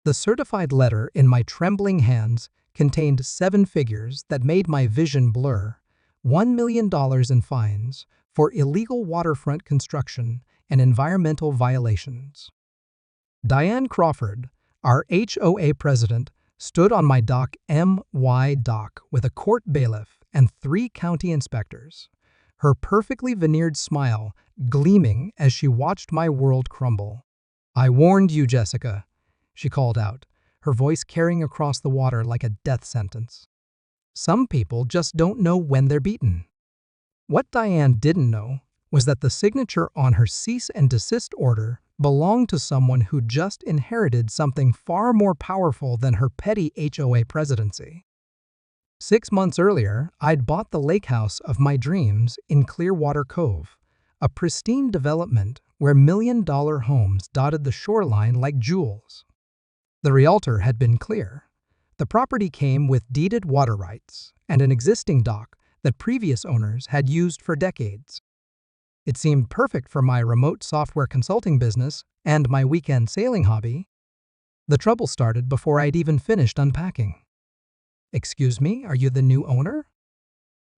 The certified letter in my trembling hands contained 7 figures that made my vision blur. $1 million in fines for illegal waterfront construction and environmental violations. Diane Crawford, our HOA president, stood on my dock MY dock with a court bailiff and 3 county inspectors, her perfectly veneered smile gleaming as she watched my world crumble. "I warned you, Jessica," she called out, her voice carrying across the water like a death sentence. Some people just don't know when they're beaten. What Diane didn't know was that the signature on her cease and desist order belonged to someone who just inherited something far more powerful than her petty HOA presidency. 6 months earlier, I'd bought the lake house of my dreams in Clearwater Cove, a pristine development where million-dollar homes dotted the shoreline like jewels. The realtor had been clear. The property came with deeded water rights and an existing dock that previous owners had used for decades. It seemed perfect for my remote software consulting business and my weekend sailing hobby. The trouble started before I'd even finished unpacking. "Excuse me, are you the new owner?"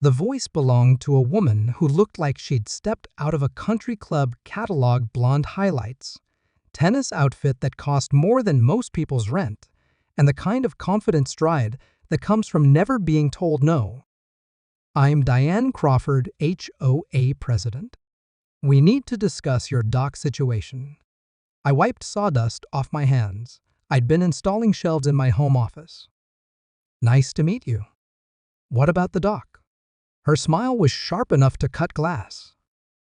The voice belonged to a woman who looked like she'd stepped out of a country club catalog blonde highlights, tennis outfit that cost more than most people's rent, and the kind of confident stride that comes from never being told no. "I'm Diane Crawford, HOA president. We need to discuss your dock situation." I wiped sawdust off my hands. I'd been installing shelves in my home office. "Nice to meet you. What about the dock?" Her smile was sharp enough to cut glass.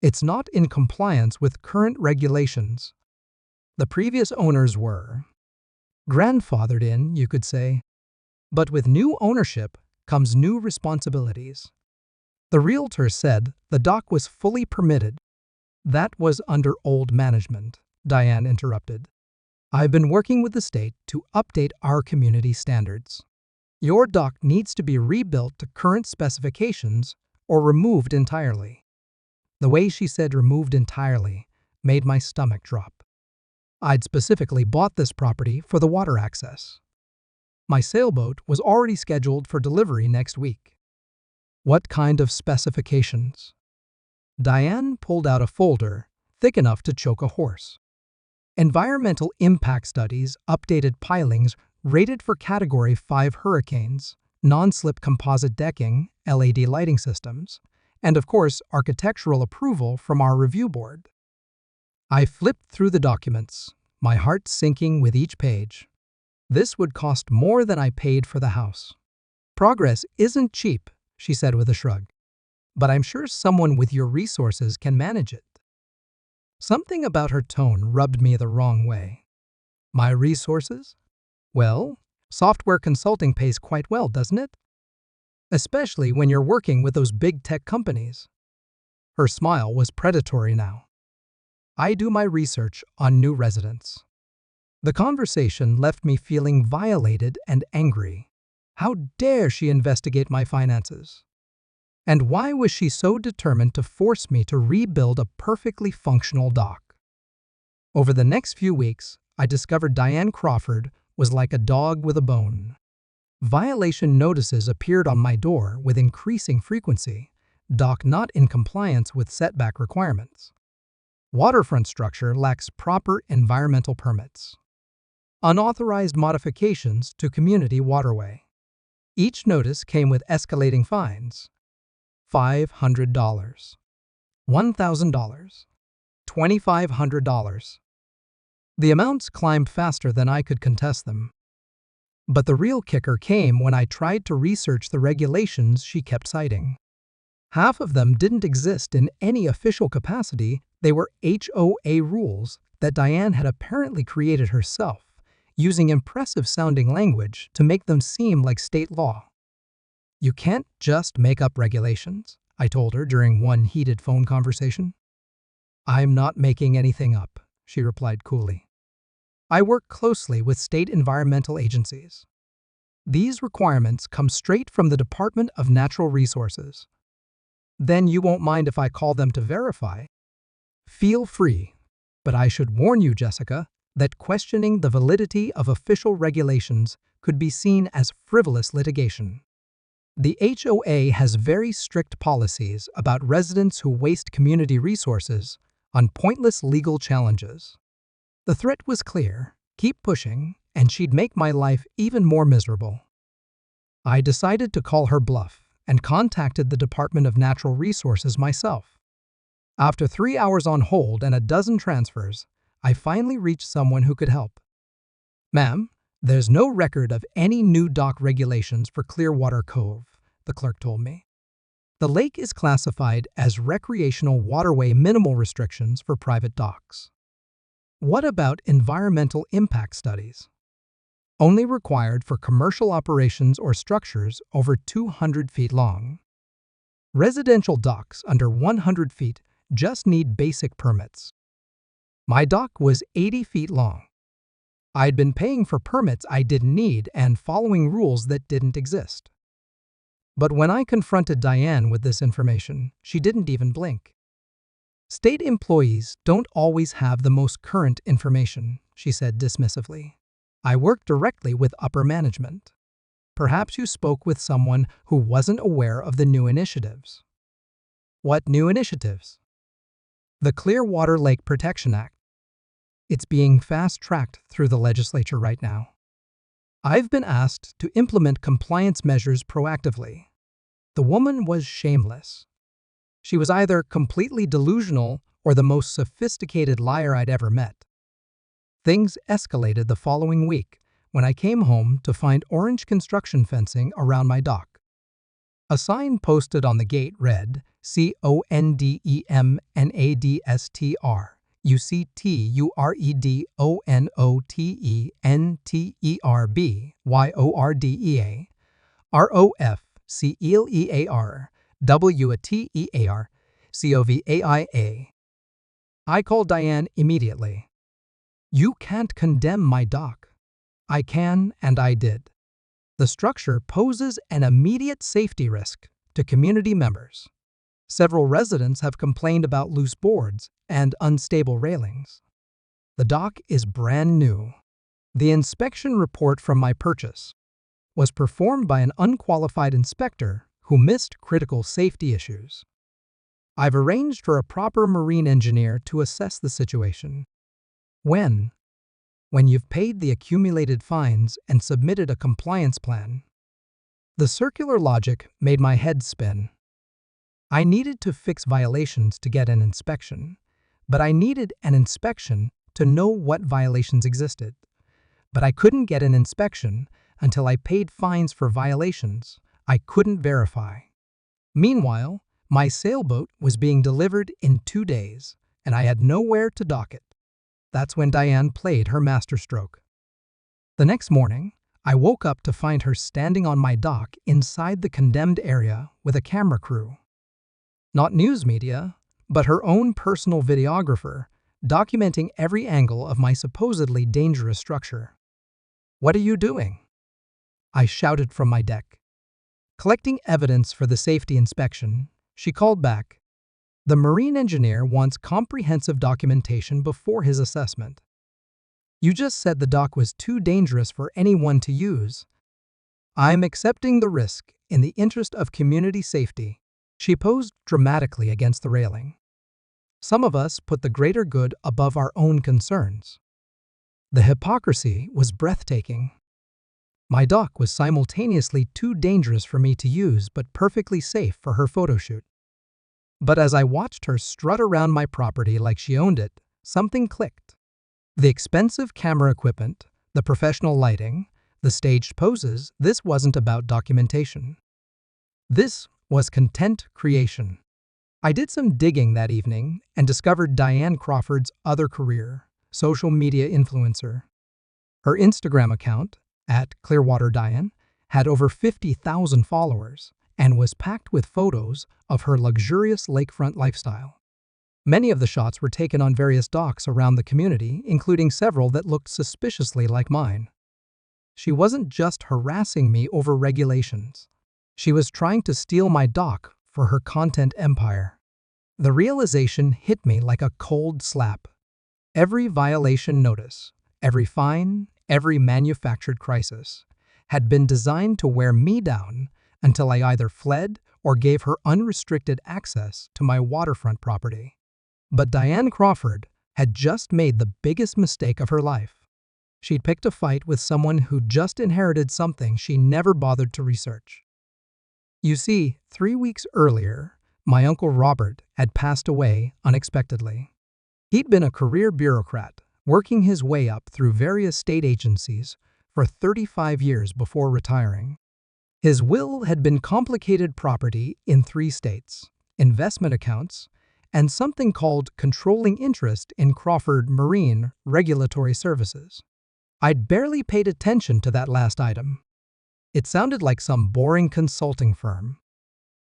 "It's not in compliance with current regulations. The previous owners were grandfathered in, you could say. But with new ownership comes new responsibilities." The realtor said the dock was fully permitted. "That was under old management," Diane interrupted. "I've been working with the state to update our community standards. Your dock needs to be rebuilt to current specifications or removed entirely." The way she said removed entirely made my stomach drop. I'd specifically bought this property for the water access. My sailboat was already scheduled for delivery next week. "What kind of specifications?" Diane pulled out a folder thick enough to choke a horse. "Environmental impact studies, updated pilings rated for Category 5 hurricanes, non-slip composite decking, LED lighting systems, and of course architectural approval from our review board." I flipped through the documents, my heart sinking with each page. This would cost more than I paid for the house. "Progress isn't cheap," she said with a shrug. "But I'm sure someone with your resources can manage it." Something about her tone rubbed me the wrong way. My resources? Well, software consulting pays quite well, doesn't it? Especially when you're working with those big tech companies. Her smile was predatory now. "I do my research on new residents." The conversation left me feeling violated and angry. How dare she investigate my finances? And why was she so determined to force me to rebuild a perfectly functional dock? Over the next few weeks, I discovered Diane Crawford was like a dog with a bone. Violation notices appeared on my door with increasing frequency. Dock not in compliance with setback requirements. Waterfront structure lacks proper environmental permits. Unauthorized modifications to community waterway. Each notice came with escalating fines. $500, $1,000, $2,500. The amounts climbed faster than I could contest them. But the real kicker came when I tried to research the regulations she kept citing. Half of them didn't exist in any official capacity. They were HOA rules that Diane had apparently created herself, using impressive-sounding language to make them seem like state law. "You can't just make up regulations," I told her during one heated phone conversation. "I'm not making anything up," she replied coolly. "I work closely with state environmental agencies. These requirements come straight from the Department of Natural Resources. Then you won't mind if I call them to verify?" "Feel free, but I should warn you, Jessica, that questioning the validity of official regulations could be seen as frivolous litigation. The HOA has very strict policies about residents who waste community resources on pointless legal challenges. The threat was clear: keep pushing, and she'd make my life even more miserable. I decided to call her bluff and contacted the Department of Natural Resources myself. After 3 hours on hold and a dozen transfers, I finally reached someone who could help. "Ma'am, there's no record of any new dock regulations for Clearwater Cove," the clerk told me. "The lake is classified as recreational waterway minimal restrictions for private docks." "What about environmental impact studies?" "Only required for commercial operations or structures over 200 feet long. Residential docks under 100 feet just need basic permits." My dock was 80 feet long. I'd been paying for permits I didn't need and following rules that didn't exist. But when I confronted Diane with this information, she didn't even blink. "State employees don't always have the most current information," she said dismissively. "I work directly with upper management. Perhaps you spoke with someone who wasn't aware of the new initiatives." "What new initiatives?" "The Clearwater Lake Protection Act. It's being fast-tracked through the legislature right now. I've been asked to implement compliance measures proactively." The woman was shameless. She was either completely delusional or the most sophisticated liar I'd ever met. Things escalated the following week when I came home to find orange construction fencing around my dock. A sign posted on the gate read, "CONDEMNADSTR. UCTUREDONOTENTERBYORDEA ROFCLEAR WTEAR COVAIA. I called Diane immediately. "You can't condemn my dock." "I can, and I did. The structure poses an immediate safety risk to community members. Several residents have complained about loose boards and unstable railings. The dock is brand new. The inspection report from my purchase was performed by an unqualified inspector who missed critical safety issues. I've arranged for a proper marine engineer to assess the situation." When you've paid the accumulated fines and submitted a compliance plan. The circular logic made my head spin. I needed to fix violations to get an inspection, but I needed an inspection to know what violations existed. But I couldn't get an inspection until I paid fines for violations I couldn't verify. Meanwhile, my sailboat was being delivered in 2 days, and I had nowhere to dock it. That's when Diane played her masterstroke. The next morning, I woke up to find her standing on my dock inside the condemned area with a camera crew. Not news media, but her own personal videographer, documenting every angle of my supposedly dangerous structure. "What are you doing?" I shouted from my deck. "Collecting evidence for the safety inspection," she called back. "The marine engineer wants comprehensive documentation before his assessment." "You just said the dock was too dangerous for anyone to use." "I'm accepting the risk in the interest of community safety." She posed dramatically against the railing. "Some of us put the greater good above our own concerns." The hypocrisy was breathtaking. My dock was simultaneously too dangerous for me to use but perfectly safe for her photo shoot. But as I watched her strut around my property like she owned it, something clicked. The expensive camera equipment, the professional lighting, the staged poses, this wasn't about documentation. This was content creation. I did some digging that evening and discovered Diane Crawford's other career, social media influencer. Her Instagram account, @ClearwaterDiane, had over 50,000 followers and was packed with photos of her luxurious lakefront lifestyle. Many of the shots were taken on various docks around the community, including several that looked suspiciously like mine. She wasn't just harassing me over regulations. She was trying to steal my dock for her content empire. The realization hit me like a cold slap. Every violation notice, Every fine, every manufactured crisis had been designed to wear me down until I either fled or gave her unrestricted access to my waterfront property. But Diane Crawford had just made the biggest mistake of her life. She'd picked a fight with someone who just inherited something she never bothered to research. You see, 3 weeks earlier, my Uncle Robert had passed away unexpectedly. He'd been a career bureaucrat, working his way up through various state agencies for 35 years before retiring. His will had been complicated property in 3 states, investment accounts, and something called controlling interest in Crawford Marine Regulatory Services. I'd barely paid attention to that last item. It sounded like some boring consulting firm.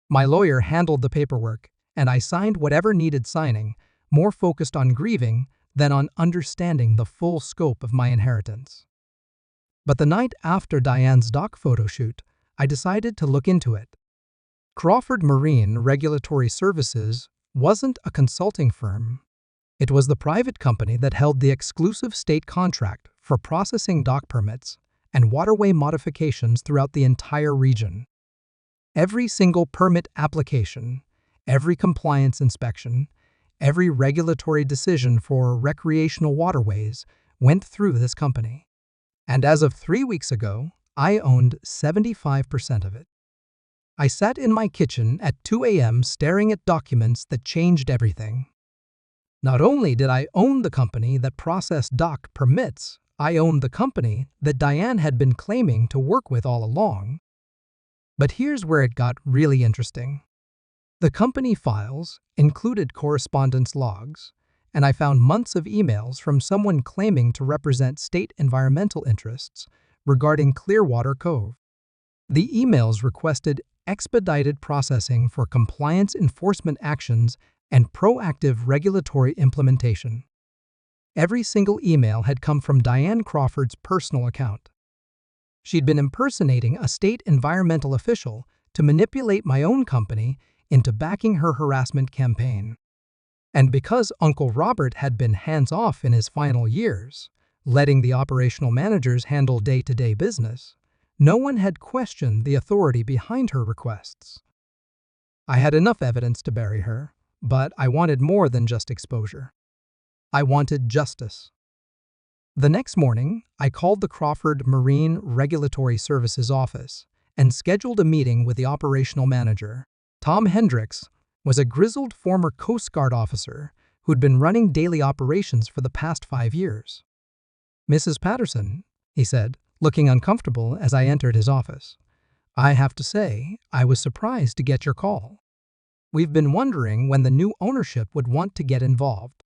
My lawyer handled the paperwork, and I signed whatever needed signing, more focused on grieving than on understanding the full scope of my inheritance. But the night after Diane's doc photo shoot, I decided to look into it. Crawford Marine Regulatory Services wasn't a consulting firm. It was the private company that held the exclusive state contract for processing dock permits and waterway modifications throughout the entire region. Every single permit application, every compliance inspection, every regulatory decision for recreational waterways went through this company. And as of 3 weeks ago, I owned 75% of it. I sat in my kitchen at 2 a.m. staring at documents that changed everything. Not only did I own the company that processed dock permits, I owned the company that Diane had been claiming to work with all along. But here's where it got really interesting. The company files included correspondence logs, and I found months of emails from someone claiming to represent state environmental interests regarding Clearwater Cove. The emails requested expedited processing for compliance enforcement actions and proactive regulatory implementation. Every single email had come from Diane Crawford's personal account. She'd been impersonating a state environmental official to manipulate my own company into backing her harassment campaign. And because Uncle Robert had been hands-off in his final years, letting the operational managers handle day-to-day business, no one had questioned the authority behind her requests. I had enough evidence to bury her, but I wanted more than just exposure. I wanted justice. The next morning, I called the Crawford Marine Regulatory Services office and scheduled a meeting with the operational manager. Tom Hendricks was a grizzled former Coast Guard officer who'd been running daily operations for the past 5 years. "Mrs. Patterson," he said, looking uncomfortable as I entered his office, "I have to say, I was surprised to get your call. We've been wondering when the new ownership would want to get involved."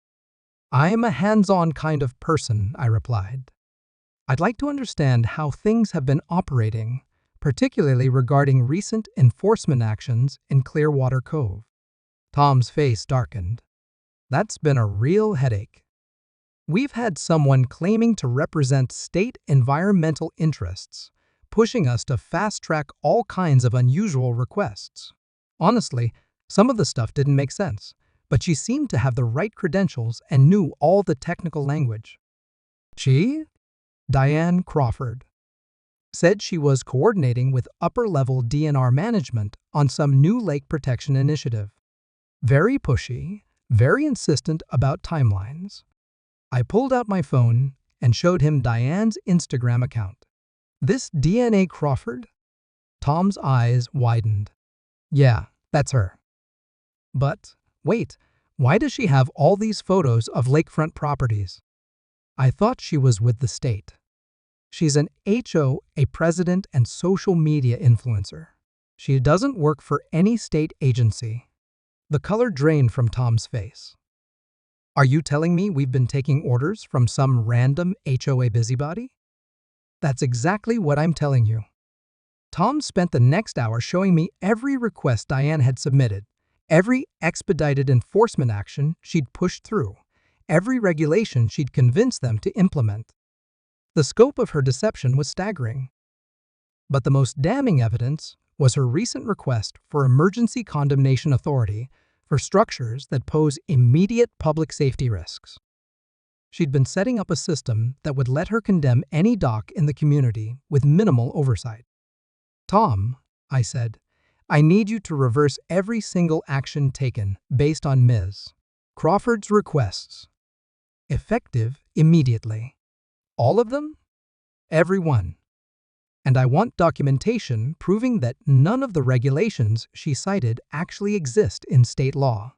"I'm a hands-on kind of person," I replied. "I'd like to understand how things have been operating, particularly regarding recent enforcement actions in Clearwater Cove." Tom's face darkened. "That's been a real headache. We've had someone claiming to represent state environmental interests, pushing us to fast-track all kinds of unusual requests. Honestly, some of the stuff didn't make sense, but she seemed to have the right credentials and knew all the technical language." She, Diane Crawford, said she was coordinating with upper-level DNR management on some new lake protection initiative. Very pushy, very insistent about timelines. I pulled out my phone and showed him Diane's Instagram account. "This DNA Crawford?" Tom's eyes widened. "Yeah, that's her." "But, wait, why does she have all these photos of lakefront properties?" "I thought she was with the state. She's an HOA president and social media influencer. She doesn't work for any state agency." The color drained from Tom's face. "Are you telling me we've been taking orders from some random HOA busybody?" "That's exactly what I'm telling you." Tom spent the next hour showing me every request Diane had submitted, every expedited enforcement action she'd pushed through, every regulation she'd convinced them to implement. The scope of her deception was staggering. But the most damning evidence was her recent request for emergency condemnation authority for structures that pose immediate public safety risks. she'd been setting up a system that would let her condemn any dock in the community with minimal oversight. "Tom," I said, "I need you to reverse every single action taken based on Ms. Crawford's requests. Effective immediately. All of them? Every one. And I want documentation proving that none of the regulations she cited actually exist in state law."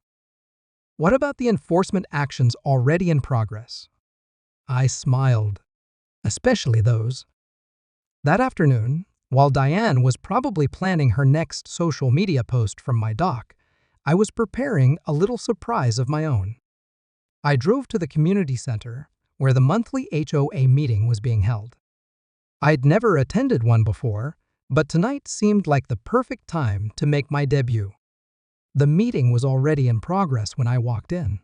"What about the enforcement actions already in progress?" I smiled, especially those. That afternoon, while Diane was probably planning her next social media post from my dock, I was preparing a little surprise of my own. I drove to the community center, where the monthly HOA meeting was being held. I'd never attended one before, but tonight seemed like the perfect time to make my debut. The meeting was already in progress when I walked in.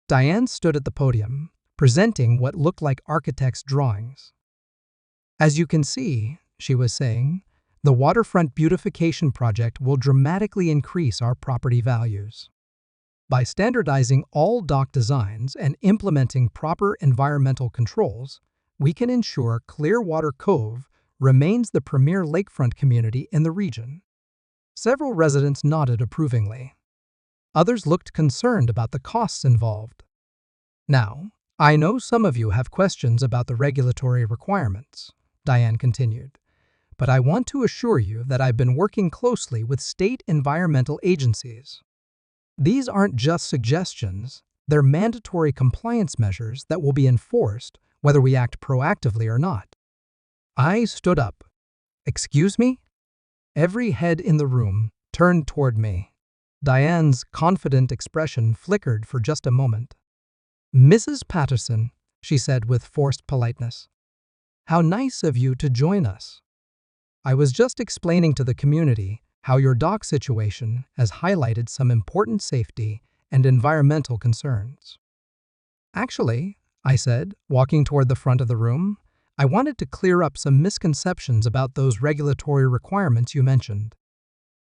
Diane stood at the podium, presenting what looked like architect's drawings. "As you can see," she was saying, "the waterfront beautification project will dramatically increase our property values. By standardizing all dock designs and implementing proper environmental controls, we can ensure Clearwater Cove remains the premier lakefront community in the region." Several residents nodded approvingly. Others looked concerned about the costs involved. "Now, I know some of you have questions about the regulatory requirements," Diane continued, "but I want to assure you that I've been working closely with state environmental agencies. These aren't just suggestions, they're mandatory compliance measures that will be enforced whether we act proactively or not." I stood up. "Excuse me?" Every head in the room turned toward me. Diane's confident expression flickered for just a moment. "Mrs. Patterson," she said with forced politeness, "how nice of you to join us. I was just explaining to the community how your dock situation has highlighted some important safety and environmental concerns." "Actually," I said, walking toward the front of the room, "I wanted to clear up some misconceptions about those regulatory requirements you mentioned."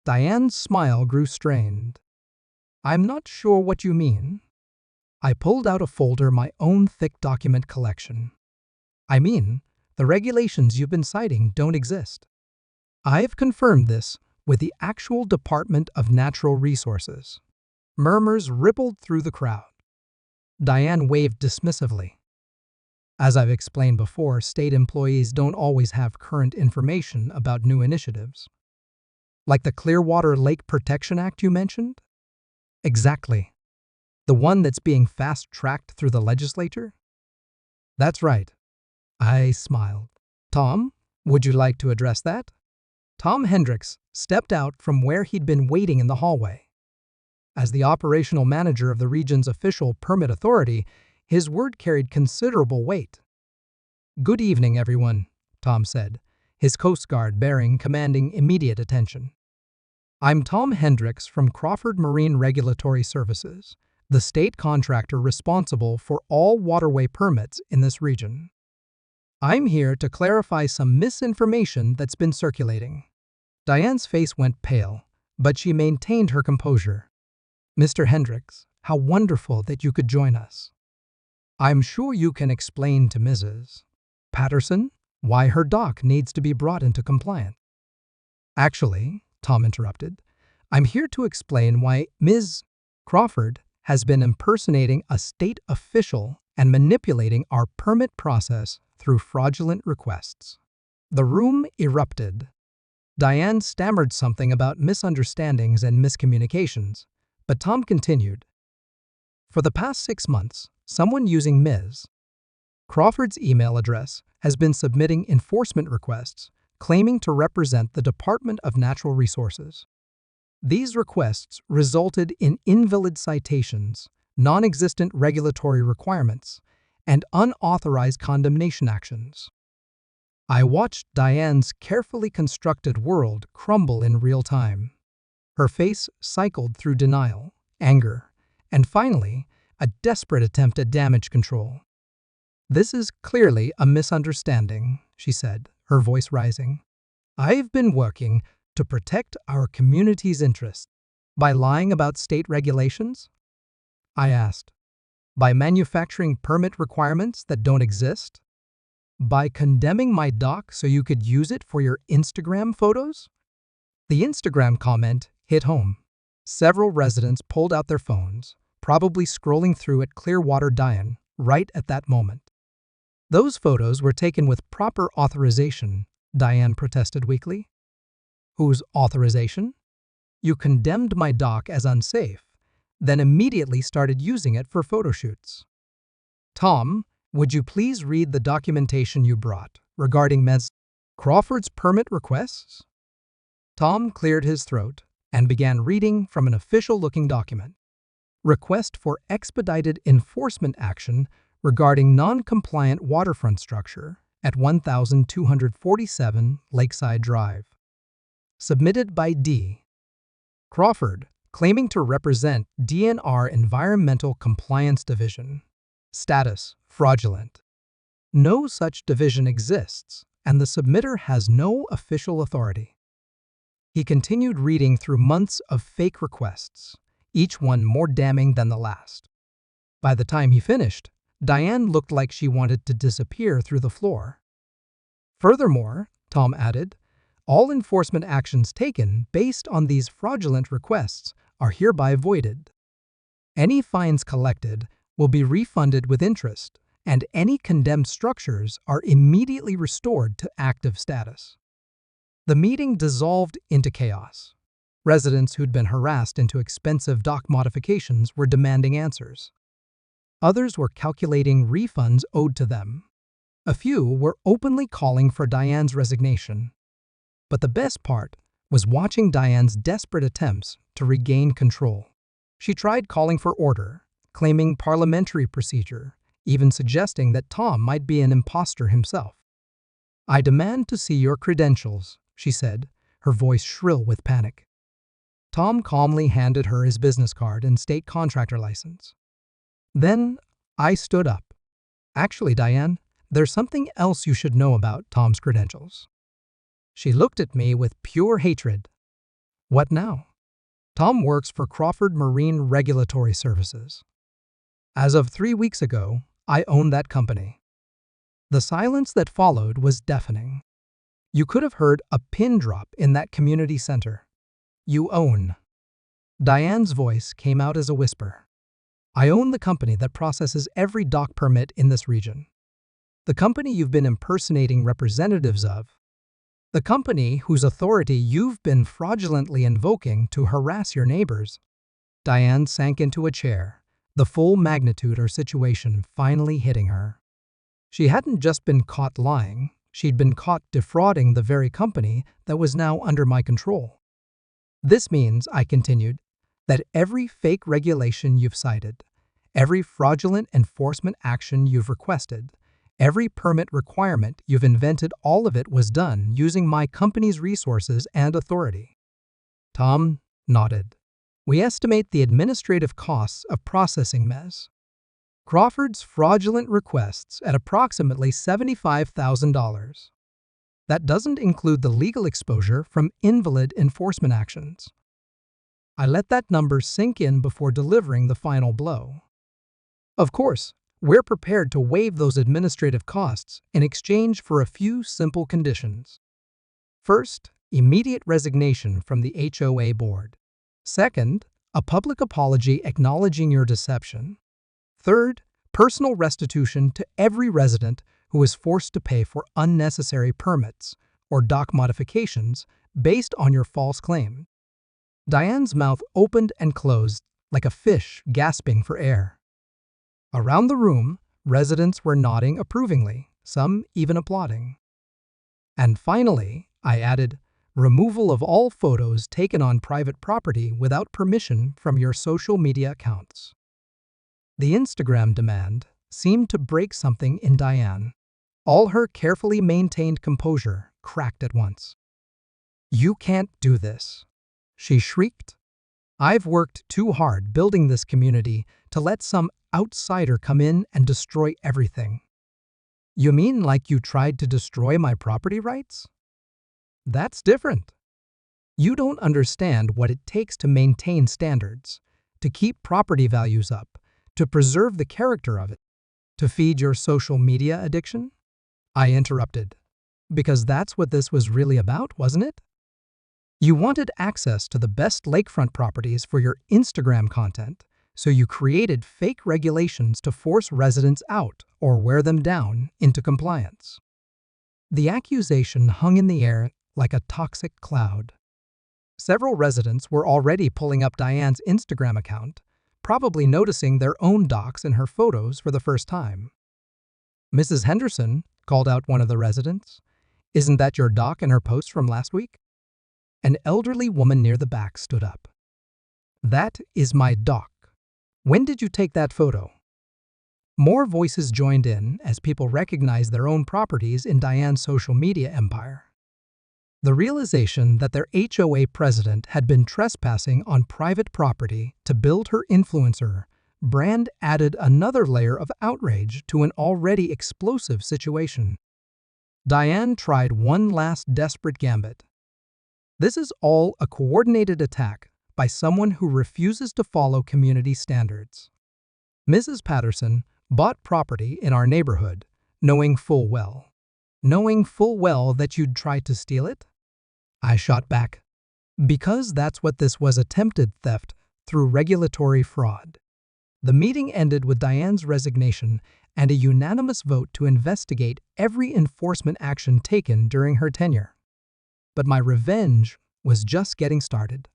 Diane's smile grew strained. "I'm not sure what you mean." I pulled out a folder my own thick document collection. "I mean, the regulations you've been citing don't exist. I've confirmed this with the actual Department of Natural Resources." Murmurs rippled through the crowd. Diane waved dismissively. "As I've explained before, state employees don't always have current information about new initiatives." "Like the Clearwater Lake Protection Act you mentioned?" "Exactly. The one that's being fast-tracked through the legislature?" "That's right." I smiled. "Tom, would you like to address that?" Tom Hendricks stepped out from where he'd been waiting in the hallway. As the operational manager of the region's official permit authority, his word carried considerable weight. "Good evening, everyone," Tom said, his Coast Guard bearing commanding immediate attention. "I'm Tom Hendricks from Crawford Marine Regulatory Services, the state contractor responsible for all waterway permits in this region. I'm here to clarify some misinformation that's been circulating." Diane's face went pale, but she maintained her composure. "Mr. Hendricks, how wonderful that you could join us. I'm sure you can explain to Mrs. Patterson why her dock needs to be brought into compliance." "Actually," Tom interrupted, "I'm here to explain why Ms. Crawford has been impersonating a state official and manipulating our permit process through fraudulent requests." The room erupted. Diane stammered something about misunderstandings and miscommunications, but Tom continued. "For the past 6 months, someone using Ms. Crawford's email address has been submitting enforcement requests claiming to represent the Department of Natural Resources. These requests resulted in invalid citations, non-existent regulatory requirements, and unauthorized condemnation actions." I watched Diane's carefully constructed world crumble in real time. Her face cycled through denial, anger, and finally, a desperate attempt at damage control. "This is clearly a misunderstanding," she said, her voice rising. "I've been working to protect our community's interests by lying about state regulations?" I asked. By manufacturing permit requirements that don't exist? By condemning my dock so you could use it for your Instagram photos? The Instagram comment hit home. Several residents pulled out their phones, probably scrolling through at Clearwater Diane right at that moment. Those photos were taken with proper authorization, Diane protested weakly. Whose authorization? You condemned my dock as unsafe, then immediately started using it for photo shoots. Tom, would you please read the documentation you brought regarding Ms. Crawford's permit requests? Tom cleared his throat and began reading from an official-looking document. Request for expedited enforcement action regarding non-compliant waterfront structure at 1247 Lakeside Drive. Submitted by D. Crawford, claiming to represent DNR Environmental Compliance Division. Status: fraudulent. No such division exists, and the submitter has no official authority. He continued reading through months of fake requests, each one more damning than the last. By the time he finished, Diane looked like she wanted to disappear through the floor. Furthermore, Tom added, all enforcement actions taken based on these fraudulent requests are hereby voided. Any fines collected will be refunded with interest, and any condemned structures are immediately restored to active status. The meeting dissolved into chaos. Residents who'd been harassed into expensive dock modifications were demanding answers. Others were calculating refunds owed to them. A few were openly calling for Diane's resignation. But the best part was watching Diane's desperate attempts to regain control. She tried calling for order, claiming parliamentary procedure, even suggesting that Tom might be an imposter himself. I demand to see your credentials, she said, her voice shrill with panic. Tom calmly handed her his business card and state contractor license. Then I stood up. Actually, Diane, there's something else you should know about Tom's credentials. She looked at me with pure hatred. What now? Tom works for Crawford Marine Regulatory Services. As of 3 weeks ago, I own that company. The silence that followed was deafening. You could have heard a pin drop in that community center. You own. Diane's voice came out as a whisper. I own the company that processes every dock permit in this region. The company you've been impersonating representatives of. The company whose authority you've been fraudulently invoking to harass your neighbors. Diane sank into a chair, the full magnitude of her situation finally hitting her. She hadn't just been caught lying, she'd been caught defrauding the very company that was now under my control. This means, I continued, that every fake regulation you've cited, every fraudulent enforcement action you've requested, every permit requirement you've invented, all of it was done using my company's resources and authority. Tom nodded. We estimate the administrative costs of processing Ms. Crawford's fraudulent requests at approximately $75,000. That doesn't include the legal exposure from invalid enforcement actions. I let that number sink in before delivering the final blow. Of course, we're prepared to waive those administrative costs in exchange for a few simple conditions. First, immediate resignation from the HOA board. Second, a public apology acknowledging your deception. Third, personal restitution to every resident who is forced to pay for unnecessary permits or dock modifications based on your false claim. Diane's mouth opened and closed like a fish gasping for air. Around the room, residents were nodding approvingly, some even applauding. And finally, I added, removal of all photos taken on private property without permission from your social media accounts. The Instagram demand seemed to break something in Diane. All her carefully maintained composure cracked at once. You can't do this, she shrieked. I've worked too hard building this community to let some outsider come in and destroy everything. You mean like you tried to destroy my property rights? That's different. You don't understand what it takes to maintain standards, to keep property values up, To preserve the character of it? To feed your social media addiction? I interrupted. Because that's what this was really about, wasn't it? You wanted access to the best lakefront properties for your Instagram content, so you created fake regulations to force residents out or wear them down into compliance. The accusation hung in the air like a toxic cloud. Several residents were already pulling up Diane's Instagram account, probably noticing their own docs in her photos for the first time. "Mrs. Henderson," called out one of the residents, "isn't that your doc in her post from last week?" An elderly woman near the back stood up. "That is my doc. When did you take that photo?" More voices joined in as people recognized their own properties in Diane's social media empire. The realization that their HOA president had been trespassing on private property to build her influencer brand added another layer of outrage to an already explosive situation. Diane tried one last desperate gambit. This is all a coordinated attack by someone who refuses to follow community standards. Mrs. Patterson bought property in our neighborhood, knowing full well that you'd try to steal it? I shot back. Because that's what this was, attempted theft through regulatory fraud. The meeting ended with Diane's resignation and a unanimous vote to investigate every enforcement action taken during her tenure. But my revenge was just getting started.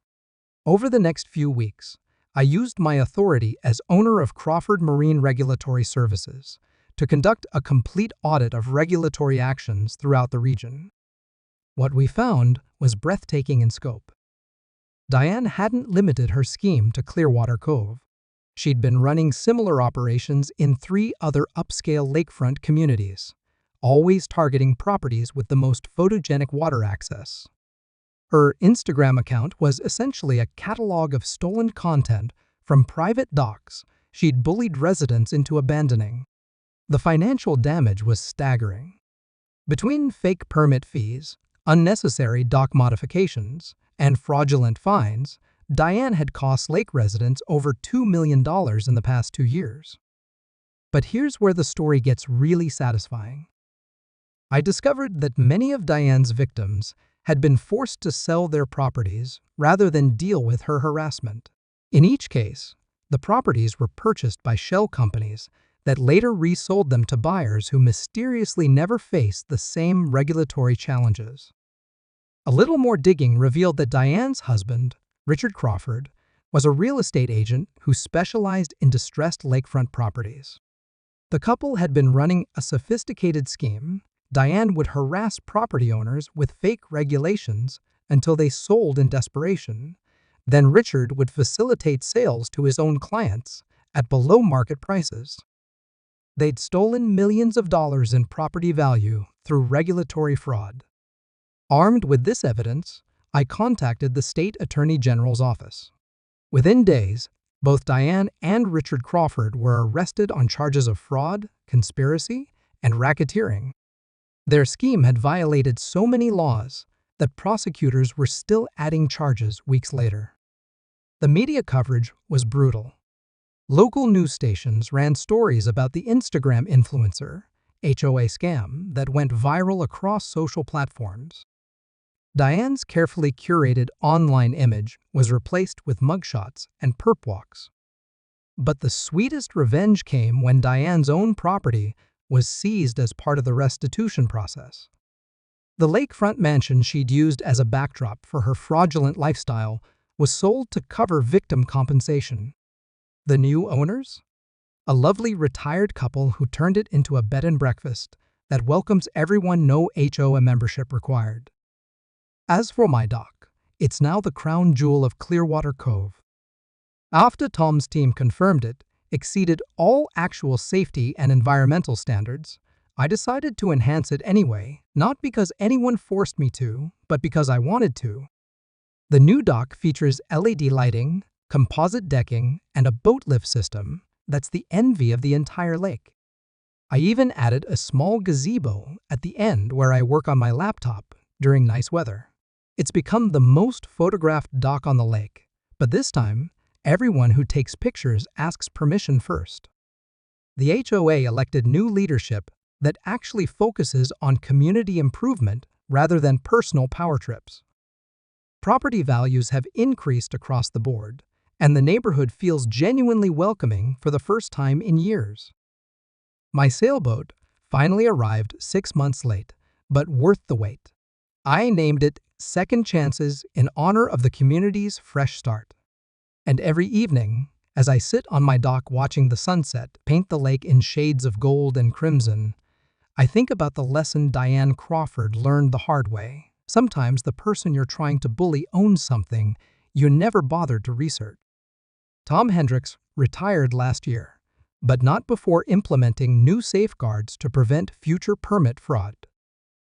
Over the next few weeks, I used my authority as owner of Crawford Marine Regulatory Services to conduct a complete audit of regulatory actions throughout the region. What we found was breathtaking in scope. Diane hadn't limited her scheme to Clearwater Cove. She'd been running similar operations in 3 other upscale lakefront communities, always targeting properties with the most photogenic water access. Her Instagram account was essentially a catalog of stolen content from private docks she'd bullied residents into abandoning. The financial damage was staggering. Between fake permit fees, unnecessary dock modifications, and fraudulent fines, Diane had cost lake residents over $2 million in the past 2 years. But here's where the story gets really satisfying. I discovered that many of Diane's victims had been forced to sell their properties rather than deal with her harassment. In each case, the properties were purchased by shell companies that later resold them to buyers who mysteriously never faced the same regulatory challenges. A little more digging revealed that Diane's husband, Richard Crawford, was a real estate agent who specialized in distressed lakefront properties. The couple had been running a sophisticated scheme. Diane would harass property owners with fake regulations until they sold in desperation. Then Richard would facilitate sales to his own clients at below-market prices. They'd stolen millions of dollars in property value through regulatory fraud. Armed with this evidence, I contacted the state attorney general's office. Within days, both Diane and Richard Crawford were arrested on charges of fraud, conspiracy, and racketeering. Their scheme had violated so many laws that prosecutors were still adding charges weeks later. The media coverage was brutal. Local news stations ran stories about the Instagram influencer, HOA scam, that went viral across social platforms. Diane's carefully curated online image was replaced with mugshots and perp walks. But the sweetest revenge came when Diane's own property was seized as part of the restitution process. The lakefront mansion she'd used as a backdrop for her fraudulent lifestyle was sold to cover victim compensation. The new owners? A lovely retired couple who turned it into a bed and breakfast that welcomes everyone, no HOA membership required. As for my dock, it's now the crown jewel of Clearwater Cove. After Tom's team confirmed it exceeded all actual safety and environmental standards, I decided to enhance it anyway, not because anyone forced me to, but because I wanted to. The new dock features LED lighting, composite decking, and a boat lift system that's the envy of the entire lake. I even added a small gazebo at the end where I work on my laptop during nice weather. It's become the most photographed dock on the lake, but this time, Everyone who takes pictures asks permission first. The HOA elected new leadership that actually focuses on community improvement rather than personal power trips. Property values have increased across the board, and the neighborhood feels genuinely welcoming for the first time in years. My sailboat finally arrived 6 months late, but worth the wait. I named it Second Chances in honor of the community's fresh start. And every evening, as I sit on my dock watching the sunset paint the lake in shades of gold and crimson, I think about the lesson Diane Crawford learned the hard way. Sometimes the person you're trying to bully owns something you never bothered to research. Tom Hendricks retired last year, but not before implementing new safeguards to prevent future permit fraud.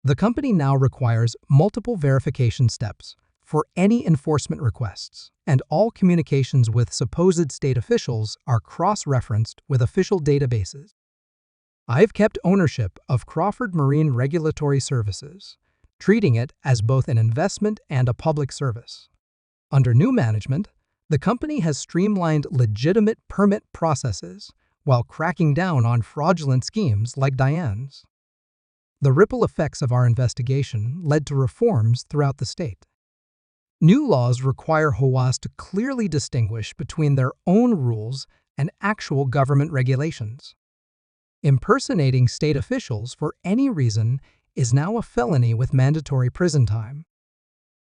The company now requires multiple verification steps for any enforcement requests, and all communications with supposed state officials are cross-referenced with official databases. I've kept ownership of Crawford Marine Regulatory Services, treating it as both an investment and a public service. Under new management, the company has streamlined legitimate permit processes while cracking down on fraudulent schemes like Diane's. The ripple effects of our investigation led to reforms throughout the state. New laws require HOAs to clearly distinguish between their own rules and actual government regulations. Impersonating state officials for any reason is now a felony with mandatory prison time.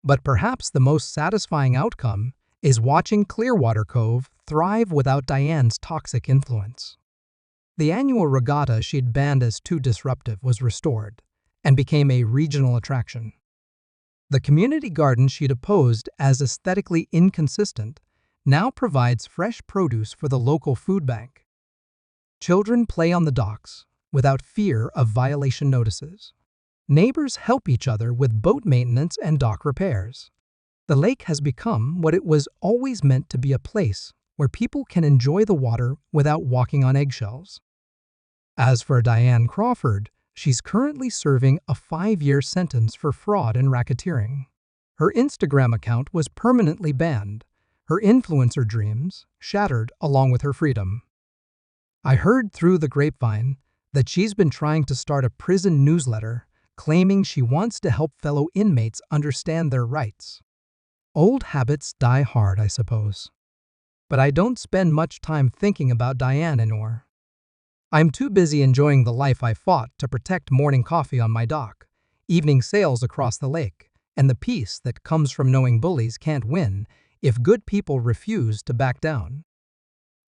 But perhaps the most satisfying outcome is watching Clearwater Cove thrive without Diane's toxic influence. The annual regatta she'd banned as too disruptive was restored and became a regional attraction. The community garden she'd opposed as aesthetically inconsistent now provides fresh produce for the local food bank. Children play on the docks without fear of violation notices. Neighbors help each other with boat maintenance and dock repairs. The lake has become what it was always meant to be, a place where people can enjoy the water without walking on eggshells. As for Diane Crawford, she's currently serving a 5-year sentence for fraud and racketeering. Her Instagram account was permanently banned, her influencer dreams shattered along with her freedom. I heard through the grapevine that she's been trying to start a prison newsletter claiming she wants to help fellow inmates understand their rights. Old habits die hard, I suppose. But I don't spend much time thinking about Diane anymore. I'm too busy enjoying the life I fought to protect, morning coffee on my dock, evening sails across the lake, and the peace that comes from knowing bullies can't win if good people refuse to back down.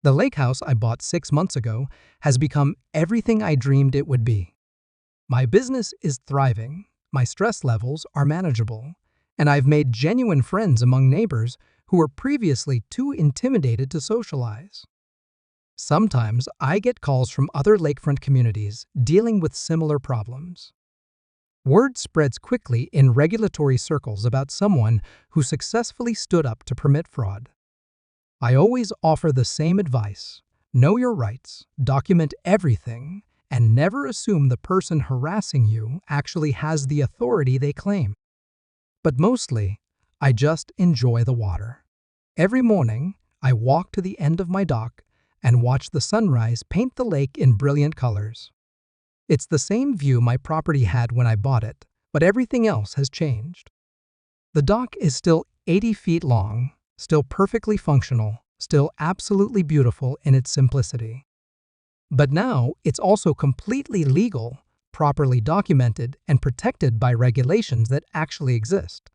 The lake house I bought 6 months ago has become everything I dreamed it would be. My business is thriving, my stress levels are manageable, and I've made genuine friends among neighbors who were previously too intimidated to socialize. Sometimes I get calls from other lakefront communities dealing with similar problems. Word spreads quickly in regulatory circles about someone who successfully stood up to permit fraud. I always offer the same advice: know your rights, document everything, and never assume the person harassing you actually has the authority they claim. But mostly, I just enjoy the water. Every morning, I walk to the end of my dock and watch the sunrise paint the lake in brilliant colors. It's the same view my property had when I bought it, but everything else has changed. The dock is still 80 feet long, still perfectly functional, still absolutely beautiful in its simplicity. But now it's also completely legal, properly documented, and protected by regulations that actually exist.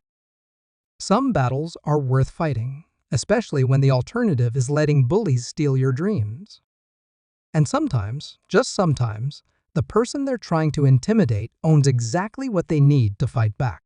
Some battles are worth fighting, especially when the alternative is letting bullies steal your dreams. And sometimes, just sometimes, the person they're trying to intimidate owns exactly what they need to fight back.